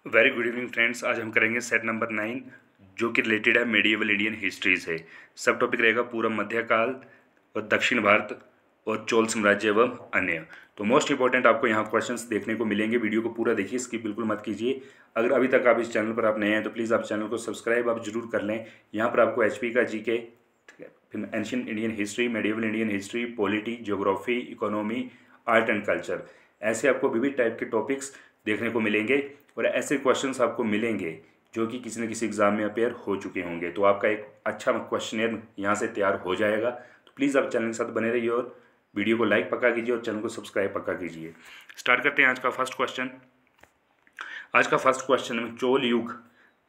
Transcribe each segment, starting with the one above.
Very good evening friends. आज हम करेंगे सेट नंबर 9 जो कि रिलेटेड है मेडिएवल इंडियन हिस्ट्री से। सब टॉपिक रहेगा पूर्व मध्यकाल और दक्षिण भारत और चोल साम्राज्य एवं अन्य। तो मोस्ट इंपॉर्टेंट आपको यहाँ क्वेश्चंस देखने को मिलेंगे। वीडियो को पूरा देखिए, इसकी बिल्कुल मत कीजिए। अगर अभी तक आप इस चैनल पर आप नए हैं तो प्लीज़ आप चैनल को सब्सक्राइब आप जरूर कर लें। यहाँ पर आपको HP का GK, फिर ancient Indian history, medieval Indian history, polity, geography, economy, art and culture, ऐसे आपको विविध टाइप के टॉपिक्स देखने को मिलेंगे और ऐसे क्वेश्चंस आपको मिलेंगे जो कि किसी न किसी एग्जाम में अपेयर हो चुके होंगे। तो आपका एक अच्छा क्वेश्चनर यहाँ से तैयार हो जाएगा। तो प्लीज़ आप चैनल के साथ बने रहिए और वीडियो को लाइक पक्का कीजिए और चैनल को सब्सक्राइब पक्का कीजिए। स्टार्ट करते हैं आज का फर्स्ट क्वेश्चन। आज का फर्स्ट क्वेश्चन में चोल युग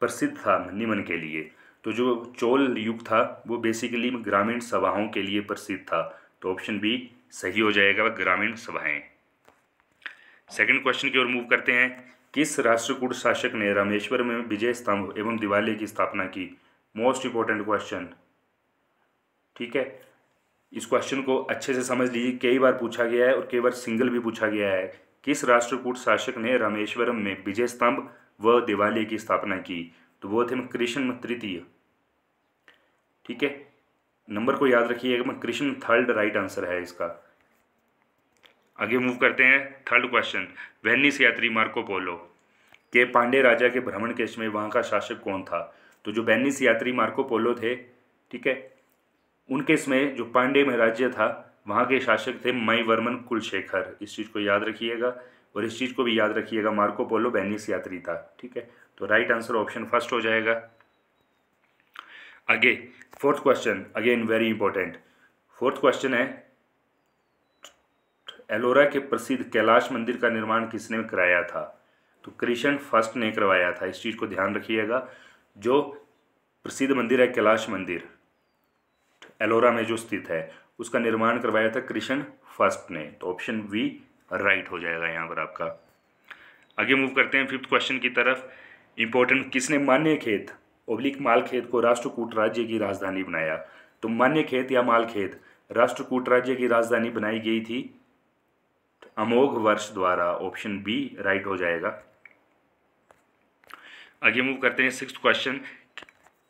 प्रसिद्ध था निम्न के लिए। तो जो चोल युग था वो बेसिकली ग्रामीण सभाओं के लिए प्रसिद्ध था। तो ऑप्शन बी सही हो जाएगा, वह ग्रामीण सभाएं। सेकंड क्वेश्चन की ओर मूव करते हैं। किस राष्ट्रकूट शासक ने रामेश्वर में विजय स्तंभ एवं दिवाली की स्थापना की? मोस्ट इंपॉर्टेंट क्वेश्चन, ठीक है। इस क्वेश्चन को अच्छे से समझ लीजिए, कई बार पूछा गया है और कई बार सिंगल भी पूछा गया है। किस राष्ट्रकूट शासक ने रामेश्वरम में विजय स्तंभ व दिवाली की स्थापना की? तो वो थे कृष्ण तृतीय, ठीक है। नंबर को याद रखिएगा, कृष्ण थर्ड राइट आंसर है इसका। आगे मूव करते हैं। थर्ड क्वेश्चन, वेनिस यात्री मार्को पोलो के पांडे राजा के भ्रमण के समय वहाँ का शासक कौन था? तो जो वेनिस यात्री मार्को पोलो थे, ठीक है, उनके समय जो पांडे में राज्य था वहाँ के शासक थे मयवर्मन कुलशेखर। इस चीज़ को याद रखिएगा और इस चीज़ को भी याद रखिएगा, मार्को पोलो वेनिस यात्री था, ठीक है। तो राइट आंसर ऑप्शन फर्स्ट हो जाएगा। आगे fourth question, again very important. Fourth question है, एलोरा के प्रसिद्ध कैलाश मंदिर का निर्माण किसने कराया था? तो कृष्ण फर्स्ट ने करवाया था। इस चीज़ को ध्यान रखिएगा। जो प्रसिद्ध मंदिर है कैलाश मंदिर एलोरा में जो स्थित है, उसका निर्माण करवाया था कृष्ण फर्स्ट ने। तो ऑप्शन बी राइट हो जाएगा यहाँ पर आपका। आगे मूव करते हैं फिफ्थ क्वेश्चन की तरफ। इंपॉर्टेंट, किसने मान्य खेत ओब्लिक माल खेत को राष्ट्रकूट राज्य की राजधानी बनाया? तो मान्य खेत या माल खेत राष्ट्रकूट राज्य की राजधानी बनाई गई थी अमोघ वर्ष द्वारा। ऑप्शन बी राइट हो जाएगा। आगे मूव करते हैं सिक्स्थ क्वेश्चन।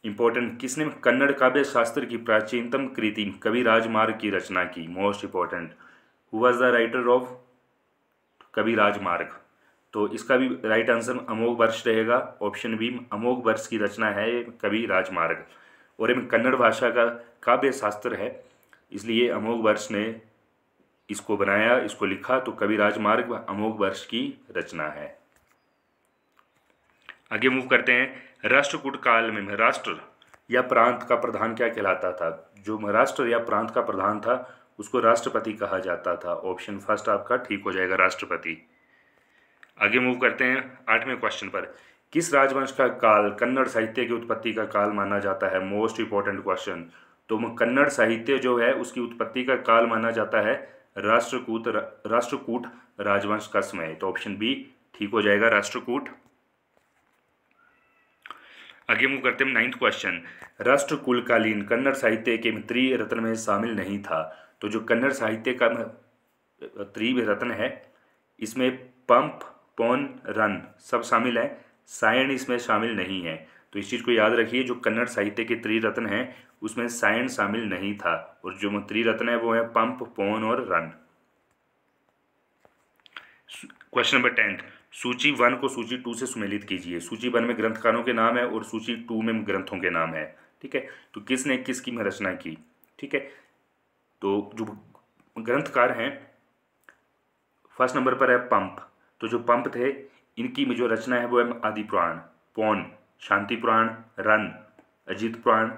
इंपॉर्टेंट, किसने कन्नड़ काव्य शास्त्र की प्राचीनतम कृति कवि राजमार्ग की रचना की? Most important, who was the writer of कवि राजमार्ग? तो इसका भी राइट आंसर अमोघ वर्ष रहेगा। ऑप्शन बी अमोघ वर्ष की रचना है कवि राजमार्ग। और ये कन्नड़ भाषा का काव्य शास्त्र है, इसलिए अमोघ वर्ष ने इसको बनाया, इसको लिखा। तो कवि राजमार्ग अमोघ वर्ष की रचना है। आगे मूव करते हैं। राष्ट्रकूट काल में महाराष्ट्र या प्रांत का प्रधान क्या कहलाता था? जो महाराष्ट्र या प्रांत का प्रधान था उसको राष्ट्रपति कहा जाता था। ऑप्शन फर्स्ट आपका ठीक हो जाएगा, राष्ट्रपति। आगे मूव करते हैं आठवें क्वेश्चन पर। किस राजवंश का काल कन्नड़ साहित्य की उत्पत्ति का काल माना जाता है? Most important question. तो कन्नड़ साहित्य जो है उसकी उत्पत्ति का काल माना जाता है राष्ट्रकूट राजवंश का समय। तो ऑप्शन बी ठीक हो जाएगा, राष्ट्रकूट। आगे मूव करते हैं नाइन्थ क्वेश्चन। राष्ट्रकूटकालीन कन्नड़ साहित्य के त्रिरत्न में शामिल नहीं था। तो जो कन्नड़ साहित्य का त्रिरत्न है इसमें पंप, पोन, रन सब शामिल है, सायण इसमें शामिल नहीं है। तो इस चीज़ को याद रखिए, जो कन्नड़ साहित्य के त्रिरत्न है उसमें सायण शामिल नहीं था और जो त्रिरत्न है वो है पंप, पोन और रन। क्वेश्चन नंबर 10, सूची 1 को सूची 2 से सुमेलित कीजिए। सूची 1 में ग्रंथकारों के नाम है और सूची 2 में ग्रंथों के नाम है, ठीक है। तो किसने किसकी में रचना की, ठीक है। तो जो ग्रंथकार हैं फर्स्ट नंबर पर है पंप। तो जो पंप थे इनकी में जो रचना है वो है आदि पुराण, पौन, शांति पुराण, रन, अजित पुराण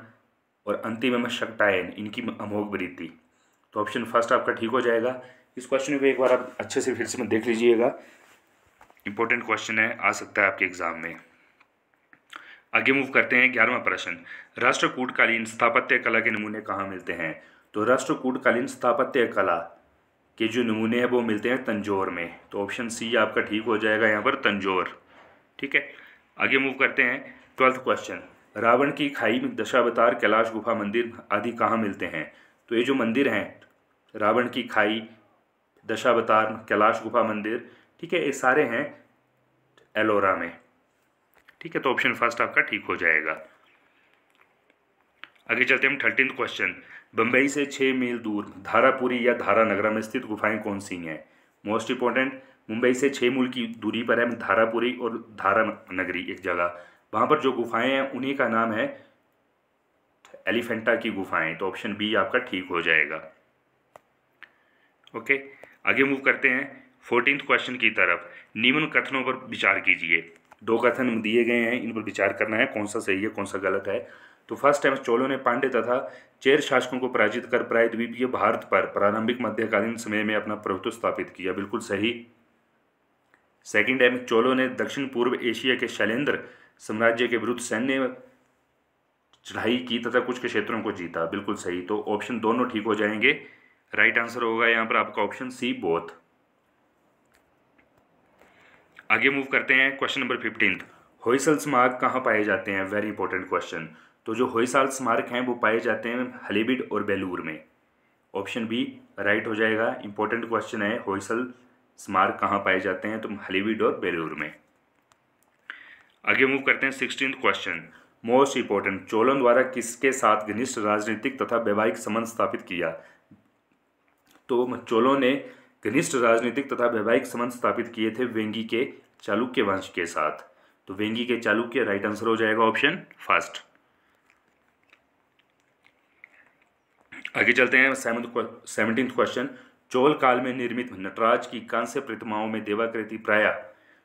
और अंतिम में शाक्टायन, इनकी अमोघ वृत्ति। तो ऑप्शन फर्स्ट आपका ठीक हो जाएगा। इस क्वेश्चन को एक बार आप अच्छे से फिर से देख लीजिएगा, इंपॉर्टेंट क्वेश्चन है, आ सकता है आपके एग्जाम में। आगे मूव करते हैं 11वां प्रश्न। राष्ट्रकूटकालीन स्थापत्य कला के नमूने कहाँ मिलते हैं? तो राष्ट्रकूटकालीन स्थापत्य कला के जो नमूने हैं वो मिलते हैं तंजौर में। तो ऑप्शन सी आपका ठीक हो जाएगा यहाँ पर, तंजौर, ठीक है। आगे मूव करते हैं 12th क्वेश्चन। रावण की खाई में दशावतार, कैलाश गुफा मंदिर आदि कहाँ मिलते हैं? तो ये जो मंदिर हैं रावण की खाई, दशावतार, कैलाश गुफा मंदिर, ठीक है, ये सारे हैं एलोरा में। ठीक है, तो ऑप्शन फर्स्ट आपका ठीक हो जाएगा। आगे चलते हैं हम 13th क्वेश्चन। बम्बई से 6 मील दूर धारापुरी या धारानगरा में स्थित गुफाएं कौन सी हैं? मोस्ट इंपॉर्टेंट, मुंबई से 6 मील की दूरी पर है धारापुरी और धारानगरी एक जगह, वहाँ पर जो गुफाएं हैं उन्हीं का नाम है एलिफेंटा की गुफाएं। तो ऑप्शन बी आपका ठीक हो जाएगा। ओके, आगे मूव करते हैं 14th क्वेश्चन की तरफ। निम्न कथनों पर विचार कीजिए। 2 कथन दिए गए हैं, इन पर विचार करना है कौन सा सही है कौन सा गलत है। तो फर्स्ट टाइम चोलों ने पांड्य तथा चेर शासकों को पराजित कर प्रायद्वीपीय भारत पर प्रारंभिक मध्यकालीन समय में अपना प्रभुत्व स्थापित किया, बिल्कुल सही। सेकंड टाइम चोलों ने दक्षिण पूर्व एशिया के शैलेंद्र साम्राज्य के विरुद्ध सैन्य चढ़ाई की तथा कुछ के क्षेत्रों को जीता, बिल्कुल सही। तो ऑप्शन दोनों ठीक हो जाएंगे। राइट आंसर होगा यहाँ पर आपका ऑप्शन सी बोथ। आगे मूव करते हैं क्वेश्चन नंबर 15। होयसल स्मारक कहाँ पाए जाते हैं? Very important question. तो जो होयसल स्मारक हैं वो पाए जाते हैं हलेबीड और बेलूर में। ऑप्शन बी राइट हो जाएगा। इंपॉर्टेंट क्वेश्चन है, होयसल स्मारक कहाँ पाए जाते हैं? तो हलेबीड और बेलूर में। आगे मूव करते हैं 16th क्वेश्चन। मोस्ट इंपॉर्टेंट, चोलों द्वारा किसके साथ घनिष्ठ राजनीतिक तथा वैवाहिक संबंध स्थापित किया? तो चोलों ने घनिष्ठ राजनीतिक तथा वैवाहिक संबंध स्थापित किए थे वेंगी के चालुक्य वंश के साथ। तो वेंगी के चालुक्य राइट आंसर हो जाएगा ऑप्शन फर्स्ट। आगे चलते हैं 17th क्वेश्चन। चोल काल में निर्मित नटराज की कांस्य प्रतिमाओं में देवाकृति प्राय।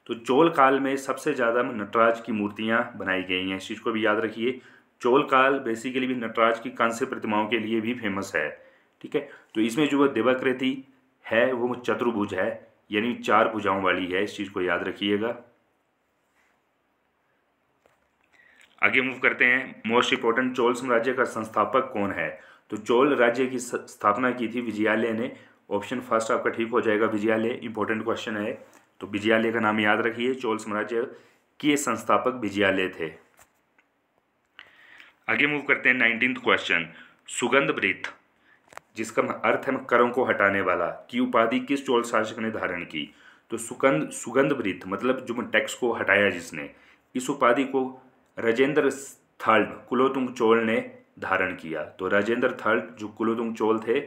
तो चोल काल में सबसे ज़्यादा नटराज की मूर्तियां बनाई गई हैं, इस चीज़ को भी याद रखिए। चोल काल बेसिकली भी नटराज की कांस्य प्रतिमाओं के लिए भी फेमस है, ठीक है। तो इसमें जो देवाकृति है वो चतुर्भुज है, यानी 4 भुजाओं वाली है, इस चीज़ को याद रखिएगा। आगे मूव करते हैं मोस्ट इंपॉर्टेंट, चोल साम्राज्य का संस्थापक कौन है? तो चोल राज्य की स्थापना की थी विजयालय ने। ऑप्शन फर्स्ट आपका ठीक हो जाएगा, विजयालय। इंपॉर्टेंट क्वेश्चन है, तो विजयालय का नाम याद रखिए। चोल साम्राज्य के संस्थापक विजयालय थे। आगे मूव करते हैं 19th क्वेश्चन। सुगंधभृत, जिसका अर्थ है करों को हटाने वाला, की उपाधि किस चोल शासक ने धारण की? तो सुगंधभृत मतलब जो टैक्स को हटाया जिसने, इस उपाधि को राजेंद्र थर्ड कुलोतुंग चोल ने धारण किया। तो राजेंद्र थर्ड जो कुलोतुंग चोल थे,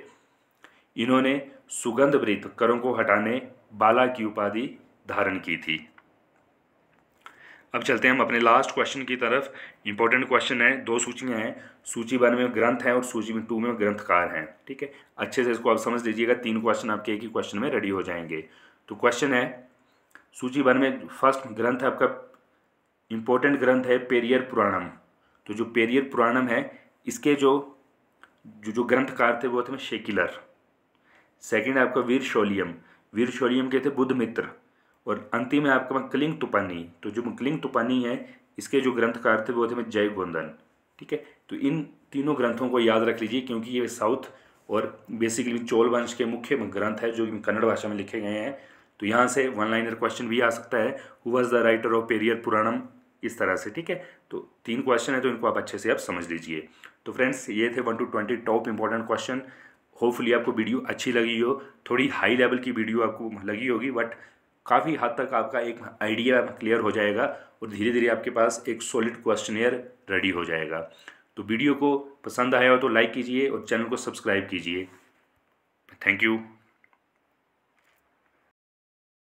इन्होंने सुगंधभृत करों को हटाने बाला की उपाधि धारण की थी। अब चलते हैं हम अपने लास्ट क्वेश्चन की तरफ। इंपॉर्टेंट क्वेश्चन है, 2 सूचियां हैं, सूची 1 में ग्रंथ है और सूची 2 में ग्रंथकार हैं, ठीक है। अच्छे से इसको आप समझ लीजिएगा, 3 क्वेश्चन आपके एक ही क्वेश्चन में रेडी हो जाएंगे। तो क्वेश्चन है सूची 1 में फर्स्ट ग्रंथ है आपका, इंपॉर्टेंट ग्रंथ है पेरियर पुराणम। तो जो पेरियर पुराणम है, इसके जो ग्रंथकार थे वो थे शेकिलर। सेकंड है आपका वीर शोलियम के थे बुद्ध मित्र। और अंतिम है आपका कलिंग तुपानी। तो जो कलिंग तुपानी है, इसके जो ग्रंथकार थे वो थे जय गोंदन, ठीक है। तो इन तीनों ग्रंथों को याद रख लीजिए, क्योंकि ये साउथ और बेसिकली चोल वंश के मुख्य ग्रंथ है जो कन्नड़ भाषा में लिखे गए हैं। तो यहाँ से 1 लाइनर क्वेश्चन भी आ सकता है, who was the writer of Periya Puranam, इस तरह से, ठीक है। तो 3 क्वेश्चन है, तो इनको आप अच्छे से आप समझ लीजिए। तो फ्रेंड्स, ये थे 1 to 20 top important question. Hopefully आपको वीडियो अच्छी लगी हो, थोड़ी हाई लेवल की वीडियो आपको लगी होगी, बट काफ़ी हद तक आपका एक आइडिया क्लियर हो जाएगा और धीरे धीरे आपके पास एक सॉलिड क्वेश्चनियर रेडी हो जाएगा। तो वीडियो को पसंद आया हो तो लाइक कीजिए और चैनल को सब्सक्राइब कीजिए। Thank you.